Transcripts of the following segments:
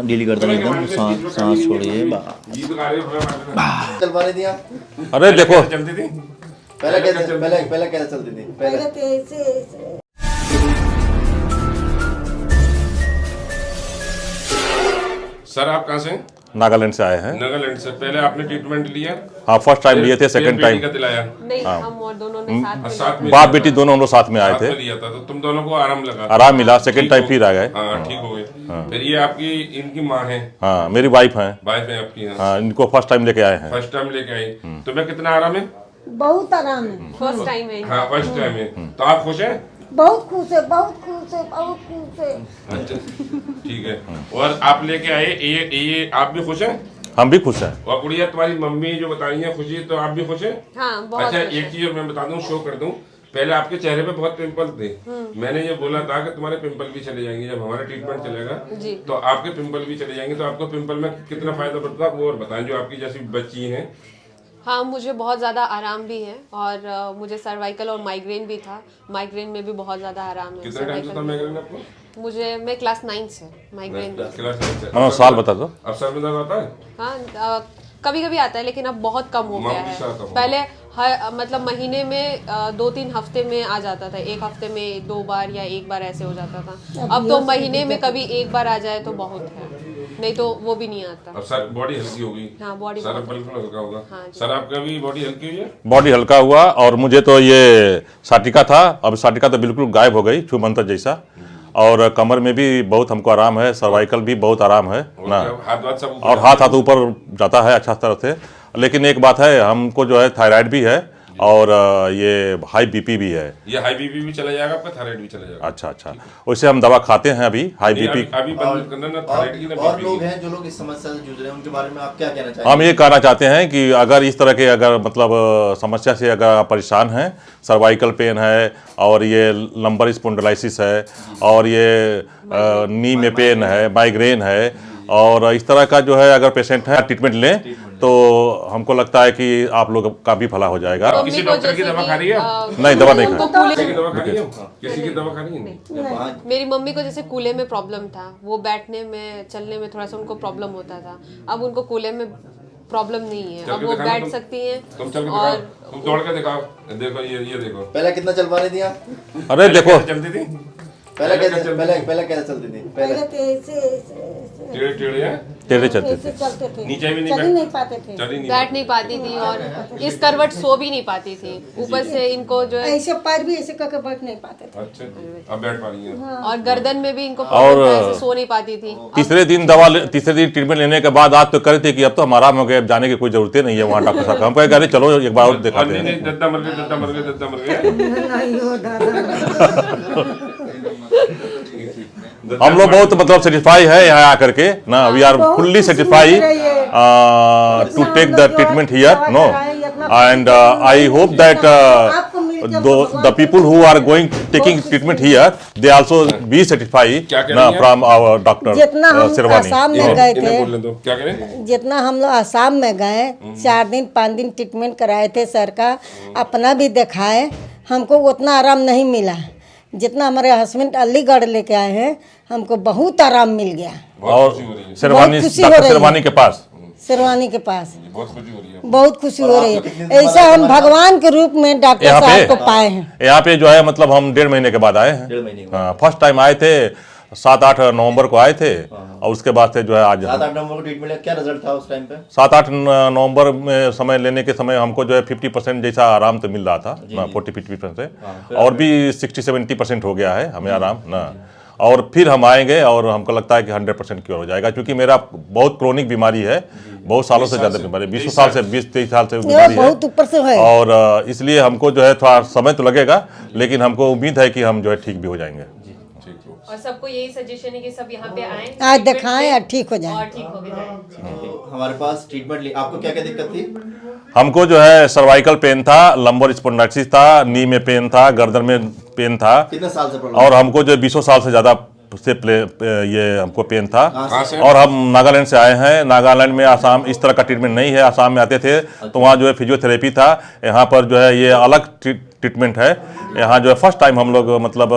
Deal करता नहीं एकदम सांस छोड़िए चलवाने दिया। अरे देखो चलती थी पहले कैसे चलती थी? पहले सर आप कहाँ से हैं? नागालैंड से आए हैं। नागालैंड से। पहले आपने ट्रीटमेंट लिया? हाँ, फर्स्ट टाइम लिए थे, सेकंड टाइम का दिलाया? नहीं, हम और दोनों ने साथ में बाप बेटी दोनों हम लोग साथ में आए थे। लिया था तो तुम दोनों को आराम लगा? आराम मिला, सेकंड टाइम फिर आ गए। हाँ ठीक हो गए। फिर ये आपकी इनकी माँ है? हाँ, मेरी वाइफ है। वाइफ है आपकी? हाँ, इनको फर्स्ट टाइम लेके आए हैं। फर्स्ट टाइम लेके आई। तुम्हें कितना आराम है? बहुत आराम है। फर्स्ट टाइम है। हाँ फर्स्ट टाइम है। तो आप खुश हैं? बहुत खुश है, बहुत खुश है, बहुत खुश है। अच्छा ठीक है। और आप लेके आए ये आप भी खुश हैं? हम भी खुश हैं। और गुड़िया तुम्हारी मम्मी जो बता रही है खुशी, तो आप भी खुश हैं? हाँ, बहुत अच्छा खुश एक चीज मैं बता दूं, शो कर दूं, पहले आपके चेहरे पे बहुत पिंपल थे। मैंने ये बोला था कि तुम्हारे पिंपल भी चले जाएंगे जब हमारा ट्रीटमेंट चलेगा जी। तो आपके पिंपल भी चले जाएंगे। तो आपको पिंपल में कितना फायदा पड़ता है वो और बताएं, जो आपकी जैसी बच्ची हैं। हाँ, मुझे बहुत ज़्यादा आराम भी है और मुझे सर्वाइकल और माइग्रेन भी था। माइग्रेन में भी बहुत ज़्यादा आराम है। कितना टाइम से था माइग्रेन आपको? मैं क्लास 9 से माइग्रेन। हाँ, साल बता दो। अब सर में दर्द आता है? हाँ, कभी कभी आता है लेकिन अब बहुत कम हो गया है। पहले मतलब महीने में 2-3 हफ्ते में आ जाता था, एक हफ्ते में 2 बार या 1 बार ऐसे हो जाता था। अब तो महीने में कभी 1 बार आ जाए तो बहुत है, नहीं तो वो भी नहीं आता। अब सर बॉडी हल्की होगी? हाँ, बॉडी सर बिल्कुल हल्का होगा। हाँ जी। सर आपका भी बॉडी हल्की हुई है? बॉडी हल्का हुआ और मुझे तो ये साटिका था, अब साटिका तो बिल्कुल गायब हो गई, छूमंतर जैसा। और कमर में भी बहुत हमको आराम है, सर्वाइकल भी बहुत आराम है ना, हाथ सब और हाथ ऊपर जाता है अच्छा तरह से। लेकिन एक बात है, हमको जो है थायराइड भी है और ये हाई बीपी भी है। ये हाई बीपी भी चला जाएगा आपका, थायराइड भी चला जाएगा? अच्छा अच्छा, वैसे हम दवा खाते हैं अभी हाई बीपी। अभी बंद करना ना थायराइड की ना और बीपी लोग की। हैं जो लोग इस समस्या से जूझ रहे हैं, उनके बारे में आप क्या कहना चाहेंगे? हम ये कहना चाहते हैं कि अगर इस तरह के अगर मतलब समस्या से अगर आप परेशान हैं, सर्वाइकल पेन है और ये लंबर स्पॉन्डिलाइसिस है और ये नी में पेन है, माइग्रेन है, और इस तरह का जो है अगर पेशेंट है ट्रीटमेंट लें तो हमको लगता है कि आप लोग का भी भला हो जाएगा। किसी डॉक्टर की दवा खा रही है? नहीं, दवा नहीं खा। किसी की दवा खा रही है? किसी की दवा खा रही है? मेरी मम्मी को जैसे कूल्हे में प्रॉब्लम था, वो बैठने में चलने में थोड़ा सा उनको प्रॉब्लम होता था। अब उनको कूल्हे में प्रॉब्लम नहीं है, अब वो बैठ सकती हैं। तुम चल के दिखाओ, तुम दौड़ के दिखाओ। देखो ये देखो। पहले कितना चलवाने दिया? अरे देखो चलती थी? पहले कैसे चलती थी? पहले तो ऐसे टेढ़े टेढ़े हैं? टेढ़े चलते थे, चलते थे, नीचे भी चल ही नहीं पाते थे, बैठ नहीं पाती थी और इस करवट सो भी नहीं पाती थी। ऊपर से इनको जो है ऐसे पैर भी ऐसे करके बैठ नहीं पाते थे। अच्छा, अब बैठ पा रही है। और गर्दन में भी इनको और प्रॉब्लम था, ऐसे सो नहीं पाती थी। तीसरे दिन ट्रीटमेंट लेने के बाद आज तो करे थे कि अब तो हम आराम हो गए, अब जाने की कोई जरूरत ही नहीं है वहाँ डॉक्टर साहब। हम कहे अरे चलो एक बार और दिखाते हैं। दद्दा मर गए, दद्दा मर गए, दद्दा मर गए। नहीं हो दादा, हम लोग बहुत मतलब सेटिस्फाई है यहाँ आकर के ना, we are fully satisfy to take the treatment here no, and I hope that the people who are going taking treatment here they also be satisfied from our doctor जितना हम आसाम में गए थे, क्या करें? जितना हम लोग आसाम में गए 4 दिन 5 दिन ट्रीटमेंट कराए थे सर का, अपना भी दिखाए, हमको उतना आराम नहीं मिला जितना हमारे हस्बैंड अलीगढ़ लेके आए हैं, हमको बहुत आराम मिल गया। और शेरवानी के पास, शेरवानी के पास बहुत खुशी हो रही है। बहुत खुशी हो रही है। ऐसा हम भगवान के रूप में डॉक्टर साहब को पाए हैं। यहाँ पे जो है मतलब हम 1.5 महीने के बाद आए हैं। 1.5 महीने हाँ, फर्स्ट टाइम आए थे 7-8 नवंबर को आए थे और उसके बाद से जो है आज 7-8 नवंबर को ट्रीटमेंट लिया। क्या रिजल्ट था उस टाइम पे? 7-8 नवंबर में समय लेने के समय हमको जो है 50% जैसा आराम तो मिल रहा था ना, 40-50% से, और भी 60-70% हो गया है हमें आराम ना। और फिर हम आएंगे और हमको लगता है कि 100% क्योर हो जाएगा, क्योंकि मेरा बहुत क्रोनिक बीमारी है, बहुत सालों से ज़्यादा बीमारी, 20 साल से 20-23 साल से बीमारी है, बहुत ऊपर से है। और इसलिए हमको जो है थोड़ा समय तो लगेगा, लेकिन हमको उम्मीद है कि हम जो है ठीक भी हो जाएंगे। और सबको यही सजेशन है कि सब यहाँ पे आए, आज दिखाएं और ठीक हो जाए, और ठीक हो जाए। हमारे पास ट्रीटमेंट ली। आपको क्या क्या दिक्कत थी? हमको जो है सर्वाइकल पेन था, लंबर स्पॉन्डिलाइटिस था, नी में पेन था, गर्दन में पेन था। कितने साल से प्रॉब्लम? और हमको जो 20 साल से ज़्यादा से ये हमको पेन था। और हम नागालैंड से आए हैं। नागालैंड में आसाम इस तरह का ट्रीटमेंट नहीं है। आसाम में आते थे तो वहाँ जो है फिजियोथेरेपी था, यहाँ पर जो है ये अलग ट्रीटमेंट है। यहाँ जो है फर्स्ट टाइम हम लोग मतलब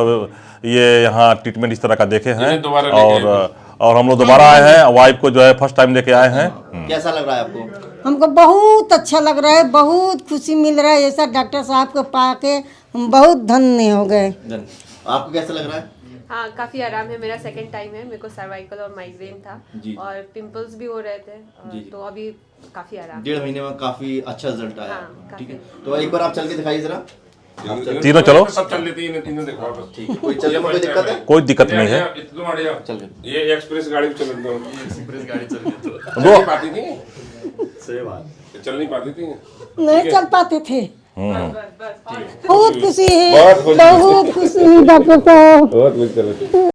ये यहाँ ट्रीटमेंट इस तरह का देखे हैं, इन्हें दोबारा लेके और हम लोग दोबारा आए हैं, वाइफ को जो है फर्स्ट टाइम लेके आए हैं। कैसा लग रहा है आपको? हमको बहुत अच्छा लग रहा है, बहुत खुशी मिल रहा है। ऐसा डॉक्टर साहब को पाके हम बहुत धन्य हो गए। आपको कैसा लग रहा है? हाँ, काफी आराम है। मेरा सेकंड टाइम है। मेरे को सर्वाइकल और माइग्रेन था और पिंपल्स भी हो रहे थे, तो अभी काफी आराम। 1.5 महीने में काफी अच्छा रिजल्ट आया। हाँ, ठीक है, तो एक बार आप चल के दिखाइए जरा। तीनों चलो। सब चल लेती है, तीनों देखो बस। ठीक है, कोई चलने में कोई दिक्कत है? कोई दिक्कत नहीं है। चल ये एक्सप्रेस गाड़ी भी चल दो। एक्सप्रेस गाड़ी चल तो चल नहीं पाती थी, सही बात। चल नहीं पाती थी, नहीं चल पाते थे। बस बहुत खुशी है, बहुत खुशी। बहुत खुशी है डॉक्टर साहब। बहुत